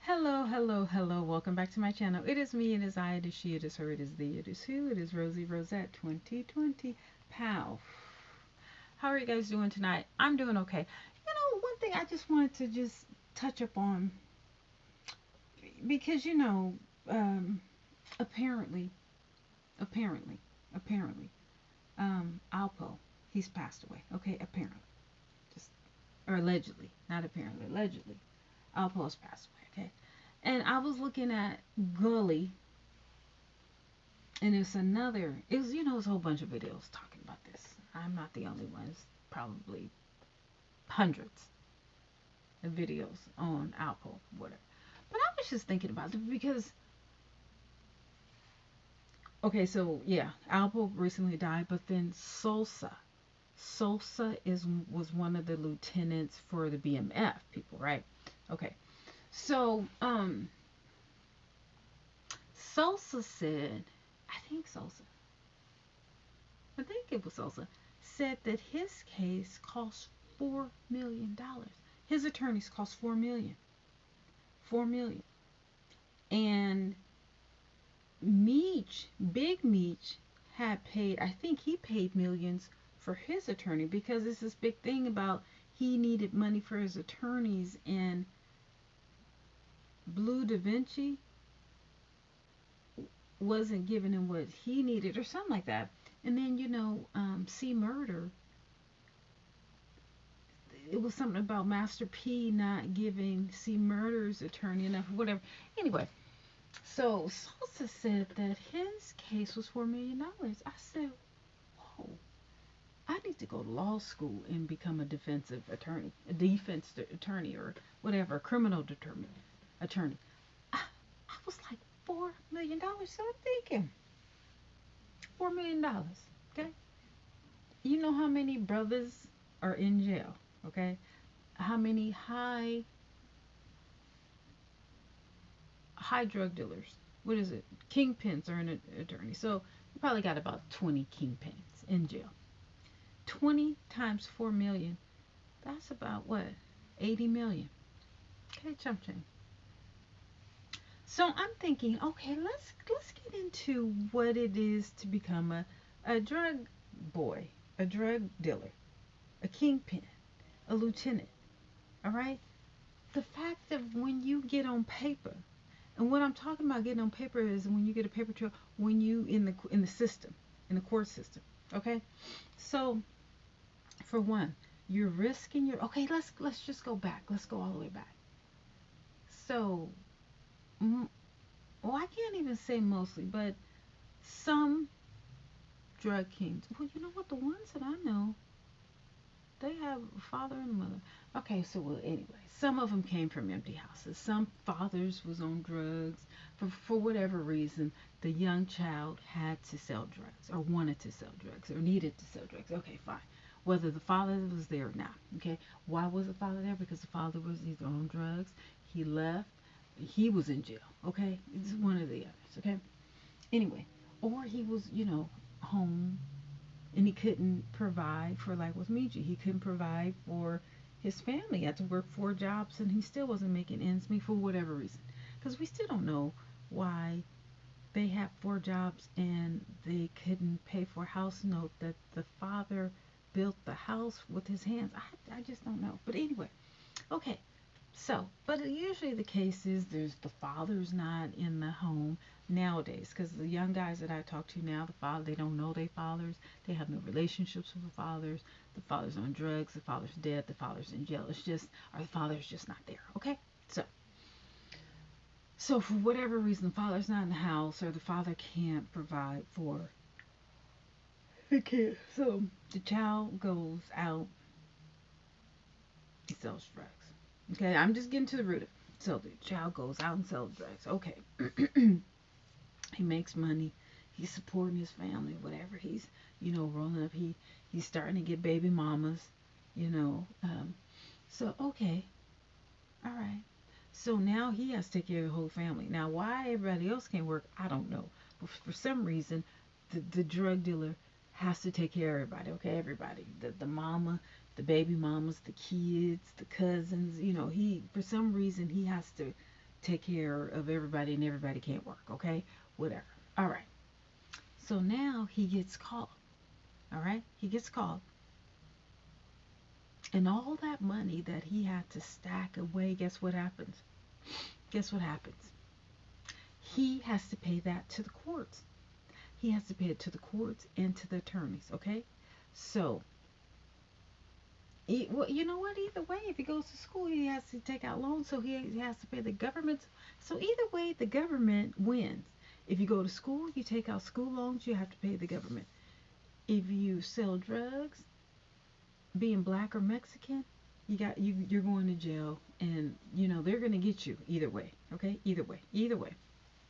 Hello, hello, hello. Welcome back to my channel. It is me, it is I, it is she, it is her, it is thee, it is who, it is Rosie Rosette 2020. Pow. How are you guys doing tonight? I'm doing okay. One thing I just wanted to just touch up on because um, apparently, apparently, apparently, Alpo, he's passed away. Okay, apparently, just or allegedly, not apparently, allegedly, Alpo's passed away. Okay, and I was looking at Gully. And it was, it's a whole bunch of videos talking about this. I'm not the only one. It's probably hundreds of videos on Alpo, whatever. But I was just thinking about it because, okay, so yeah, Alpo recently died, but then Sosa was one of the lieutenants for the BMF people, right? Okay, so Sosa said, I think Sosa, I think it was Sosa, said that his case cost $4 million. His attorneys cost 4 million. 4 million. And Meech, Big Meech, had paid, I think he paid millions for his attorney because it's this big thing about he needed money for his attorneys and Blue Da Vinci wasn't giving him what he needed or something like that. And then, C Murder, it was something about Master P not giving C Murder's attorney enough, whatever. Anyway, so Salsa said that his case was $4 million. I said, whoa, I need to go to law school and become a defense attorney, or whatever, a criminal attorney. I was like, $4 million. So I'm thinking, $4 million. Okay, you know how many brothers are in jail? Okay, how many high drug dealers. What is it? Kingpins are an attorney. So you probably got about 20 kingpins in jail. 20 times 4 million. That's about what? 80 million. Okay, chump change. So I'm thinking, okay, let's get into what it is to become a drug boy, a drug dealer, a kingpin, a lieutenant. All right? The fact of when you get on paper, and what I'm talking about getting on paper is when you get a paper trail, when you in the system, in the court system. Okay, so for one, you're risking your. Okay, let's just go back. Let's go all the way back. So, well, I can't even say mostly, but some drug kings. Well, you know what? The ones that I know, they have a father and a mother. Okay, so well, anyway, some of them came from empty houses. Some fathers was on drugs. For whatever reason, the young child had to sell drugs, or wanted to sell drugs, or needed to sell drugs. Okay, fine. Whether the father was there or not. Okay, why was the father there? Because the father was either on drugs, he left, he was in jail. Okay, it's one of the others. Okay, anyway, or he was, home and he couldn't provide for, like with Miji, he couldn't provide for his family. He had to work 4 jobs and he still wasn't making ends meet for whatever reason. Because we still don't know why they had 4 jobs and they couldn't pay for a house note that the father built the house with his hands. I just don't know. But anyway, okay, so, but usually the case is there's the father's not in the home nowadays, because the young guys that I talk to now, the father, they don't know their fathers. They have no relationships with the fathers. The father's on drugs. The father's dead. The father's in jail. It's just, or the father's just not there. Okay, so for whatever reason, the father's not in the house, or the father can't provide for the kid. So the child goes out. He sells drugs. Okay, I'm just getting to the root of it. So the child goes out and sells drugs. Okay. He makes money. He's supporting his family, whatever. He's, rolling up. He's starting to get baby mamas, you know. So okay, all right. So now he has to take care of the whole family. Now, why everybody else can't work, I don't know. But for some reason, the drug dealer has to take care of everybody. Okay, everybody. The mama, the baby mamas, the kids, the cousins. He, for some reason, he has to take care of everybody and everybody can't work, okay? Whatever. All right. So now he gets called. All right? He gets called. And all that money that he had to stack away, guess what happens? Guess what happens? He has to pay that to the courts. He has to pay it to the courts and to the attorneys, okay? So, well, you know what? Either way, if he goes to school, he has to take out loans, so he has to pay the government. So either way, the government wins. If you go to school, you take out school loans, you have to pay the government. If you sell drugs, being black or Mexican, you're going to jail, and they're gonna get you either way. Okay, either way, either way.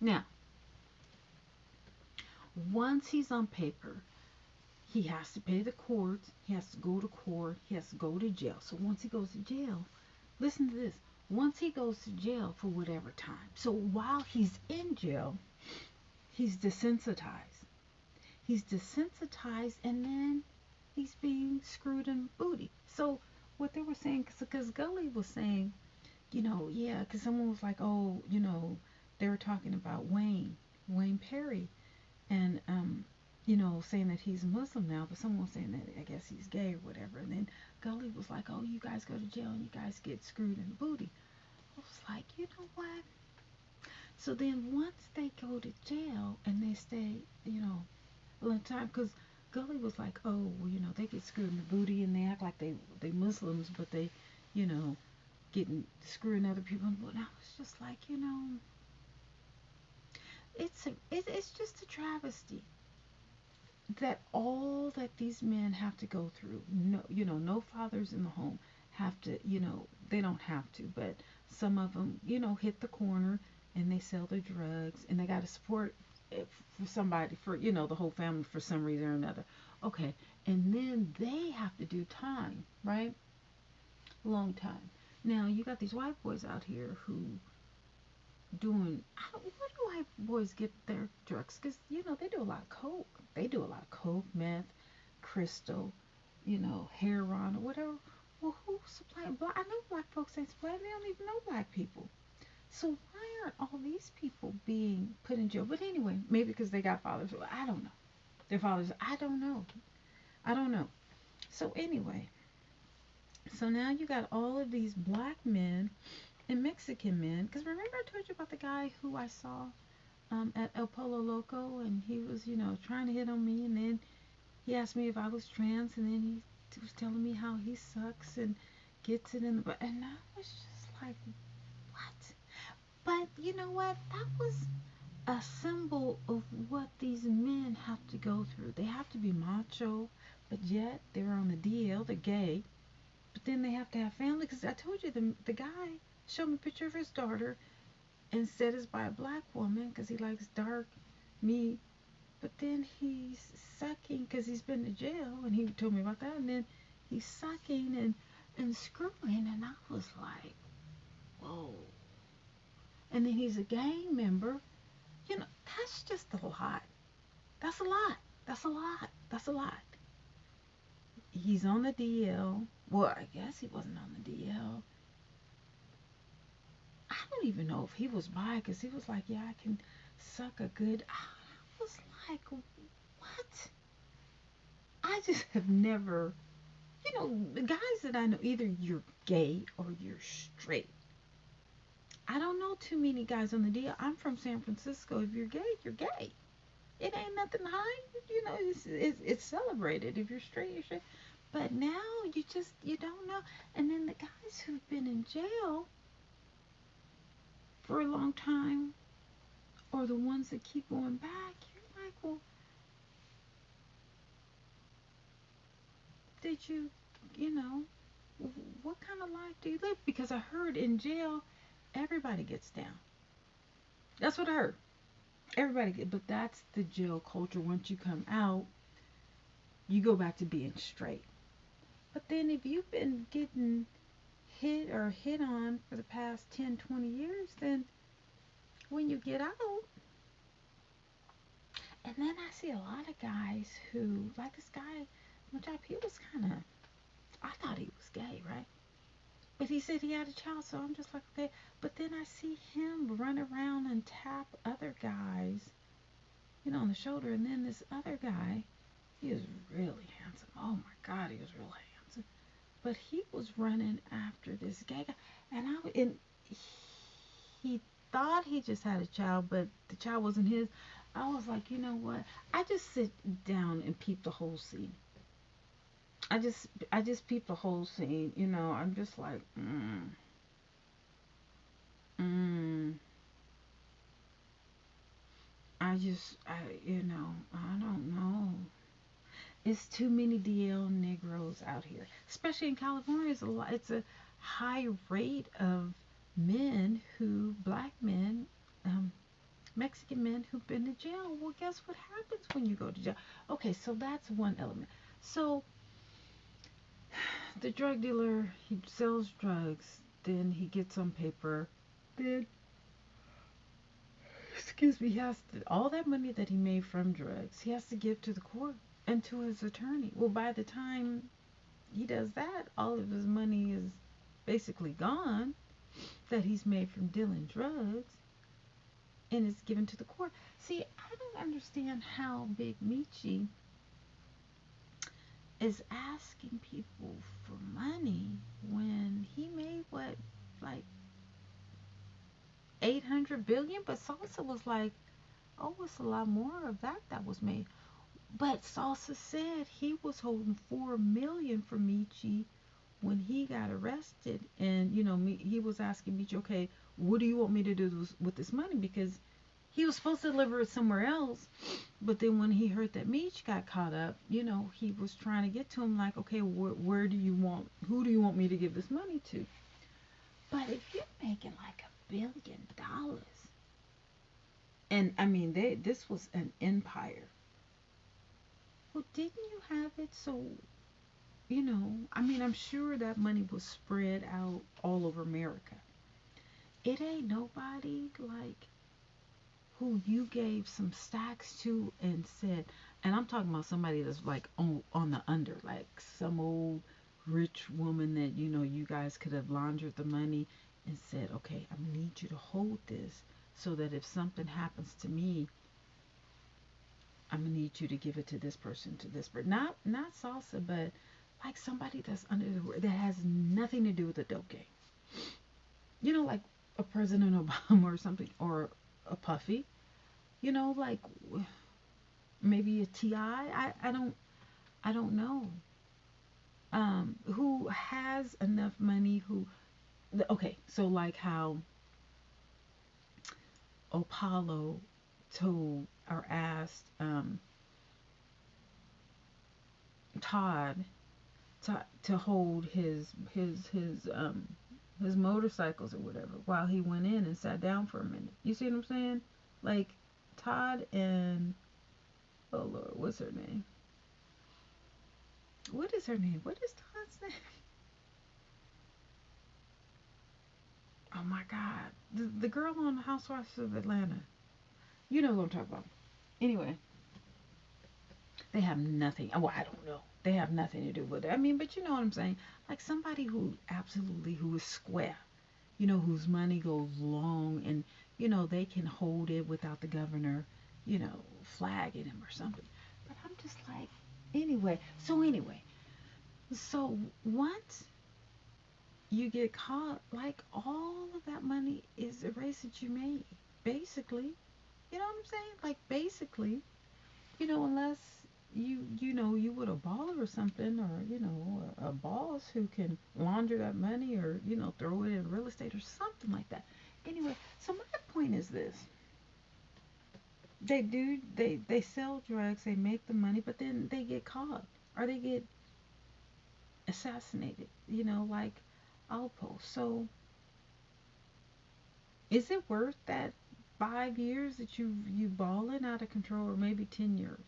Now, once he's on paper, he has to pay the courts. He has to go to court. He has to go to jail. So once he goes to jail, listen to this. Once he goes to jail for whatever time, so while he's in jail, he's desensitized. He's desensitized, and then he's being screwed in booty. So what they were saying, because Gully was saying, yeah, because someone was like, oh, they were talking about Wayne Perry, and saying that he's Muslim now, but someone was saying that I guess he's gay or whatever. And then Gully was like, oh, you guys go to jail and you guys get screwed in the booty. I was like, you know what? So then once they go to jail and they stay, a long time, because Gully was like, oh, well, they get screwed in the booty and they act like they Muslims, but they, you know, getting screwing other people in the booty. And I was just like, it's just a travesty that all that these men have to go through. No, no fathers in the home have to, they don't have to, but some of them, hit the corner and they sell their drugs and they got to support it for somebody, for the whole family for some reason or another. Okay, and then they have to do time, right? Long time. Now you got these white boys out here who doing, where do white boys get their drugs? Because they do a lot of coke. They do a lot of coke, meth, crystal, heroin or whatever. Well, who supplying black? I know black folks ain't supplying. They don't even know black people. So why aren't all these people being put in jail? But anyway, maybe because they got fathers. I don't know. Their fathers. I don't know. I don't know. So anyway, so now you got all of these black men and Mexican men. Because remember I told you about the guy who I saw at El Polo Loco, and he was, trying to hit on me, and then he asked me if I was trans, and then he was telling me how he sucks and gets it in the butt, and I was just like, what? But you know what? That was a symbol of what these men have to go through. They have to be macho, but yet they're on the DL, they're gay, but then they have to have family. Because I told you, the guy showed me a picture of his daughter and said it's by a black woman because he likes dark meat. But then he's sucking because he's been to jail, and he told me about that. And then he's sucking and screwing, and I was like, whoa. And then he's a gang member. That's just a lot. That's a lot. That's a lot. That's a lot. He's on the DL. Well, I guess he wasn't on the DL. I don't even know if he was bi, because he was like, yeah, I can suck a good. I was like, what? I just have never, the guys that I know, either you're gay or you're straight. I don't know too many guys on the deal. I'm from San Francisco. If you're gay, you're gay. It ain't nothing to hide. It's celebrated. If you're straight, you're straight. But now you don't know. And then the guys who've been in jail for a long time, or the ones that keep going back, you're like, well, did what kind of life do you live? Because I heard in jail, everybody gets down. That's what I heard. Everybody gets, but that's the jail culture. Once you come out, you go back to being straight. But then if you've been getting hit on for the past 10, 20 years, then when you get out, and then I see a lot of guys who, like this guy, which he was kind of, I thought he was gay, right? But he said he had a child, so I'm just like, okay. But then I see him run around and tap other guys, on the shoulder. And then this other guy, he was really handsome. Oh my God, he was real handsome. But he was running after this gay guy, and he thought he just had a child, but the child wasn't his. I was like, you know what? I just sit down and peep the whole scene. I just peep the whole scene. I'm just like, mm. I don't know. It's too many DL Negroes out here, especially in California. It's a high rate of black men, um, Mexican men who've been to jail. Well, guess what happens when you go to jail? Okay, so that's one element. So the drug dealer, he sells drugs, then he gets on paper, then excuse me, he has to, all that money that he made from drugs, he has to give to the court and to his attorney. Well, by the time he does that, all of his money is basically gone that he's made from dealing drugs, and it's given to the court. See, I don't understand how Big Michi is asking people for money when he made what, like 800 billion, but Salsa was like, oh, it's a lot more of that was made. But Salsa said he was holding 4 million for Michi when he got arrested, and he was asking Michi, okay, what do you want me to do with this money? Because he was supposed to deliver it somewhere else, but then when he heard that Meech got caught up, he was trying to get to him like, okay, where do you want, who do you want me to give this money to? But if you're making like $1 billion, and I mean, this was an empire. Well, didn't you have it so, I mean, I'm sure that money was spread out all over America. It ain't nobody like who you gave some stacks to and said, and I'm talking about somebody that's like on the under, like some old rich woman that you guys could have laundered the money and said, okay, I need you to hold this so that if something happens to me, I'm gonna need you to give it to this person, to this person. Not Salsa, but like somebody that's under that has nothing to do with the dope game. Like a President Obama or something, or a Puffy. Like maybe a Ti. I don't know. Who has enough money? Okay, so like how Apollo told or asked Todd to hold his motorcycles or whatever while he went in and sat down for a minute. You see what I'm saying? Like Todd and, oh Lord, what's her name? What is her name? What is Todd's name? Oh my God, the girl on the Housewives of Atlanta. You know who I'm talking about. Anyway, they have nothing. Well, I don't know. They have nothing to do with it. I mean, but you know what I'm saying? Like somebody who is square, whose money goes long, and they can hold it without the governor, flagging him or something. But I'm just like, anyway, so once you get caught, like all of that money is erased that you made, basically. You know what I'm saying? Like basically, unless you with a baller or something, or a boss who can launder that money, or throw it in real estate or something like that. Anyway, so my point is this: they sell drugs, they make the money, but then they get caught or they get assassinated. Like Alpo. So is it worth that 5 years that you balling out of control, or maybe 10 years?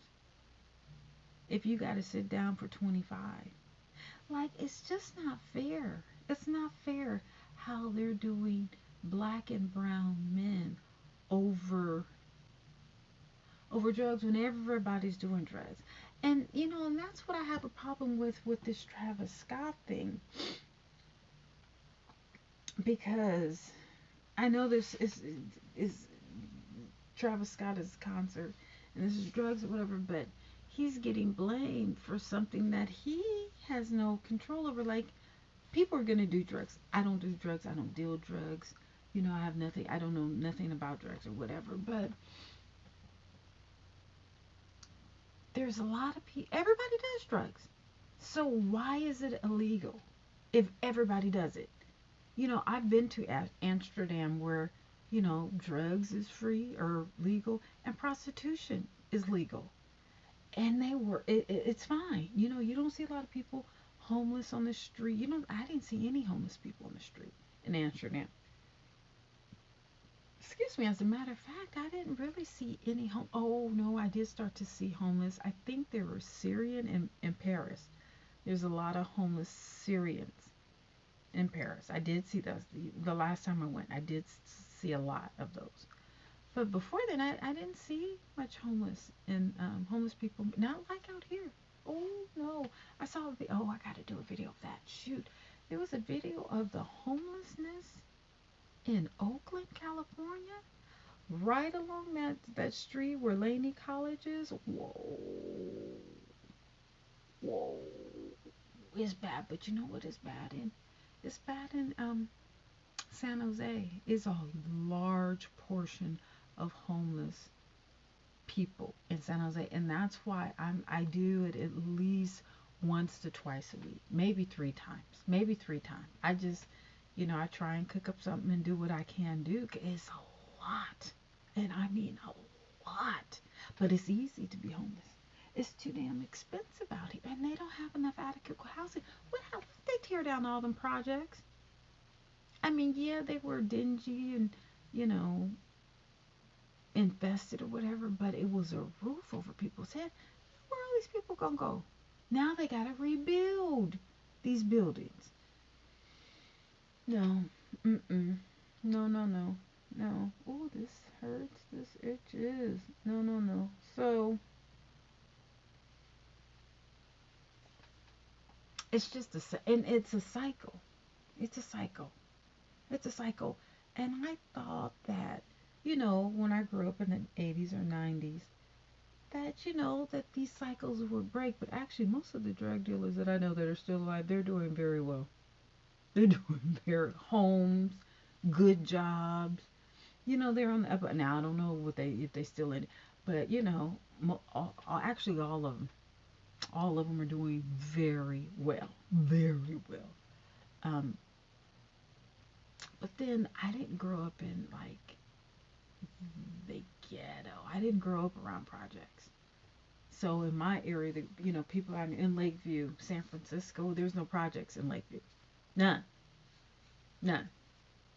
If you got to sit down for 25. Like, it's just not fair. It's not fair how they're doing black and brown men over drugs when everybody's doing drugs. And that's what I have a problem with this Travis Scott thing. because I know this is Travis Scott's concert and this is drugs or whatever, but he's getting blamed for something that he has no control over. Like, people are gonna do drugs. I don't do drugs. I don't deal drugs. You know, I have nothing. I don't know nothing about drugs or whatever. But there's a lot of people. Everybody does drugs. So why is it illegal if everybody does it? You know, I've been to Amsterdam where, you know, drugs is free or legal and prostitution is legal. And it's fine. You know, you don't see a lot of people homeless on the street. You know, I didn't see any homeless people on the street in Amsterdam. Excuse me, as a matter of fact, I didn't really see any Oh, no, I did start to see homeless. I think they were Syrian in Paris. There's a lot of homeless Syrians in Paris. I did see those. The last time I went, I did see a lot of those. But before then, I didn't see much homeless people. Not like out here. Oh no, I saw oh, I got to do a video of that. Shoot, there was a video of the homelessness in Oakland, California, right along that street where Laney College is. Whoa, whoa, it's bad. But you know what is bad in? It's bad in San Jose. Is a large portion of homeless people in San Jose, and that's why I do it at least once to twice a week, maybe three times. I just, you know, I try and cook up something and do what I can do. It's a lot, and I mean a lot, but it's easy to be homeless. It's too damn expensive out here, and they don't have enough adequate housing. What hell? They tear down all them projects. I mean, yeah, they were dingy and, you know, infested or whatever, but it was a roof over people's head. Where are all these people gonna go? Now they gotta rebuild these buildings. No, no, no, no, no. Oh, this hurts. This itches. No, no, no. So it's just and it's a cycle. It's a cycle. It's a cycle. And I thought that, you know, when I grew up in the 80s or 90s, that, you know, that these cycles would break. But actually, most of the drug dealers that I know that are still alive, they're doing very well. They're doing very homes, good jobs. You know, they're on the up. Now I don't know what they if they still in it, but you know, actually all of them are doing very well, very well. Um, but then I didn't grow up in like the ghetto. I didn't grow up around projects. So in my area, you know, people out in Lakeview, San Francisco, there's no projects in Lakeview. None. None.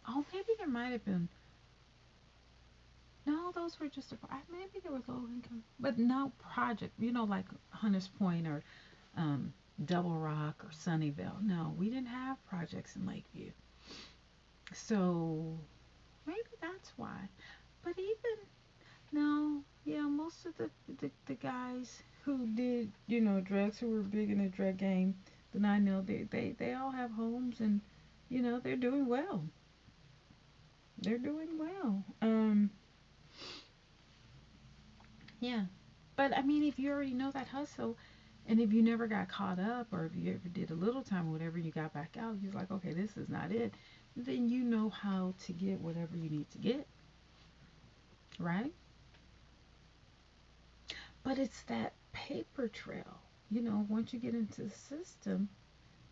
Oh, maybe there might have been. No, those were just maybe there was low income, but no project. You know, like Hunters Point or um, Double Rock or Sunnyvale. No, we didn't have projects in Lakeview. So maybe that's why. But even no, yeah, most of the guys who did, you know, drugs, who were big in the drug game, then I know they all have homes and, you know, they're doing well. They're doing well. Yeah. But I mean, if you already know that hustle, and if you never got caught up, or if you ever did a little time or whatever, you got back out, you're like, okay, this is not it. Then you know how to get whatever you need to get, right? But it's that paper trail. You know, once you get into the system,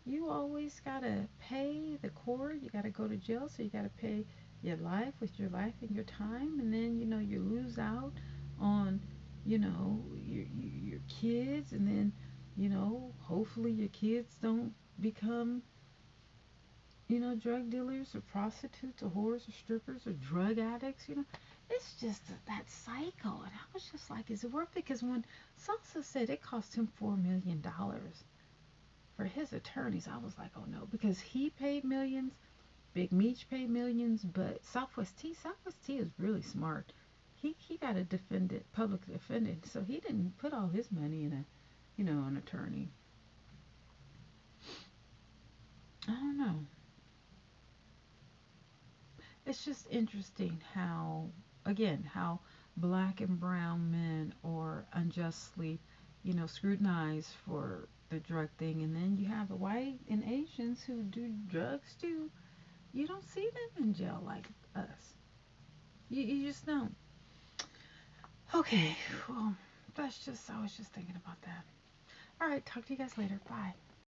you always gotta pay the court. You gotta go to jail, so you gotta pay your life with your life and your time, and then you know you lose out on, you know, your kids, and then, you know, hopefully your kids don't become, you know, drug dealers or prostitutes or whores or strippers or drug addicts. You know, it's just that cycle, and I was just like, is it worth it? Because when Salsa said it cost him $4 million for his attorneys, I was like, oh no, because he paid millions, Big Meech paid millions, but Southwest T is really smart. He got a defendant, public defendant, so he didn't put all his money in a, you know, an attorney. I don't know. it's just interesting how, again, how black and brown men are unjustly, scrutinized for the drug thing, and then you have the white and Asians who do drugs too. You don't see them in jail like us. You just don't. Okay, well, I was just thinking about that. All right, talk to you guys later. Bye.